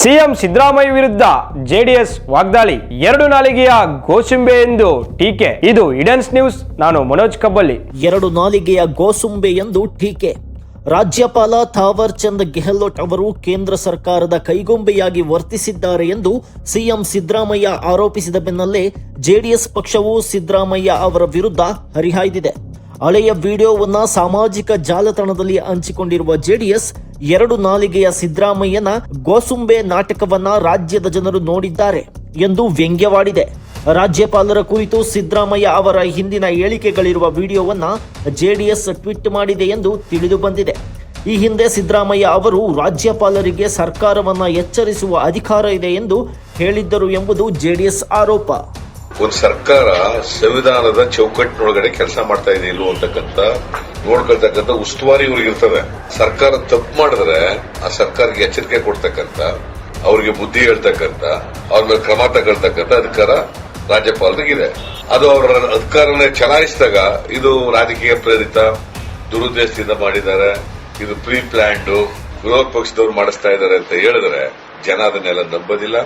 CM Siddaramaiah ವಿರುದ್ಧ JDS ವಾಗ್ದಾಳಿ, ಎರಡು ನಾಲಿಗೆಯ ಗೋಸುಂಬೆ ಎಂದು ಟೀಕೆ. ಇದು ಇಡನ್ಸ್ ನ್ಯೂಸ್. ನಾನು ಮನೋಜ್ ಕಬ್ಬಳ್ಳಿ. ಎರಡು ನಾಲಿಗೆಯ ಗೋಸುಂಬೆ ಎಂದು ಟೀಕೆ. ರಾಜ್ಯಪಾಲ ಥಾವರ್ ಚಂದ್ ಗೆಹ್ಲೋಟ್ ಅವರು ಕೇಂದ್ರ ಸರ್ಕಾರದ ಕೈಗೊಂಬೆಯಾಗಿ ವರ್ತಿಸಿದ್ದಾರೆ ಎಂದು ಸಿಎಂ ಸಿದ್ದರಾಮಯ್ಯ ಆರೋಪಿಸಿದ ಬೆನ್ನಲ್ಲೇ ಜೆಡಿಎಸ್ ಪಕ್ಷವು ಸಿದ್ದರಾಮಯ್ಯ ಅವರ ವಿರುದ್ಧ ಹರಿಹಾಯ್ದಿದೆ. ಹಳೆಯ ವಿಡಿಯೋವನ್ನ ಸಾಮಾಜಿಕ ಜಾಲತಾಣದಲ್ಲಿ ಹಂಚಿಕೊಂಡಿರುವ ಜೆಡಿಎಸ್ ಎರಡು ನಾಲಿಗೆಯ ಸಿದ್ದರಾಮಯ್ಯನ ಗೋಸುಂಬೆ ನಾಟಕವನ್ನ ರಾಜ್ಯದ ಜನರು ನೋಡಿದ್ದಾರೆ ಎಂದು ವ್ಯಂಗ್ಯವಾಡಿದೆ. ರಾಜ್ಯಪಾಲರ ಕುರಿತು ಸಿದ್ದರಾಮಯ್ಯ ಅವರ ಹಿಂದಿನ ಹೇಳಿಕೆಗಳಿರುವ ವಿಡಿಯೋವನ್ನ ಜೆಡಿಎಸ್ ಟ್ವೀಟ್ ಮಾಡಿದೆ ಎಂದು ತಿಳಿದು ಬಂದಿದೆ. ಈ ಹಿಂದೆ ಸಿದ್ದರಾಮಯ್ಯ ಅವರು ರಾಜ್ಯಪಾಲರಿಗೆ ಸರ್ಕಾರವನ್ನ ಎಚ್ಚರಿಸುವ ಅಧಿಕಾರ ಇದೆ ಎಂದು ಹೇಳಿದ್ದರು ಎಂಬುದು ಜೆಡಿಎಸ್ ಆರೋಪ. ಒಂದು ಸರ್ಕಾರ ಸಂವಿಧಾನದ ಚೌಕಟ್ಟಿನೊಳಗಡೆ ಕೆಲಸ ಮಾಡ್ತಾ ಇದೆ ಇಲ್ವೋ ಅಂತಕ್ಕಂಥ ನೋಡ್ಕೊಳ್ತಕ್ಕಂಥ ಉಸ್ತುವಾರಿ ಇವ್ರಿಗೆ ಇರ್ತದೆ. ಸರ್ಕಾರ ತಪ್ಪು ಮಾಡಿದ್ರೆ ಆ ಸರ್ಕಾರಕ್ಕೆ ಎಚ್ಚರಿಕೆ ಕೊಡ್ತಕ್ಕಂಥ, ಅವ್ರಿಗೆ ಬುದ್ಧಿ ಹೇಳ್ತಕ್ಕಂಥ, ಅವ್ರ ಮೇಲೆ ಕ್ರಮ ತಗೊಳ್ತಕ್ಕಂಥ ಅಧಿಕಾರ ರಾಜ್ಯಪಾಲರಿಗಿದೆ. ಅದು ಅವರ ಅಧಿಕಾರನೇ ಚಲಾಯಿಸಿದಾಗ ಇದು ರಾಜಕೀಯ ಪ್ರೇರಿತ ದುರುದ್ದೇಶದಿಂದ ಮಾಡಿದ್ದಾರೆ, ಇದು ಪ್ರೀ ಪ್ಲಾನ್ಡ್, ವಿರೋಧ ಪಕ್ಷದವ್ರು ಮಾಡಿಸ್ತಾ ಇದ್ದಾರೆ ಅಂತ ಹೇಳಿದ್ರೆ ಜನ ಅದನ್ನೆಲ್ಲ ನಂಬೋದಿಲ್ಲ.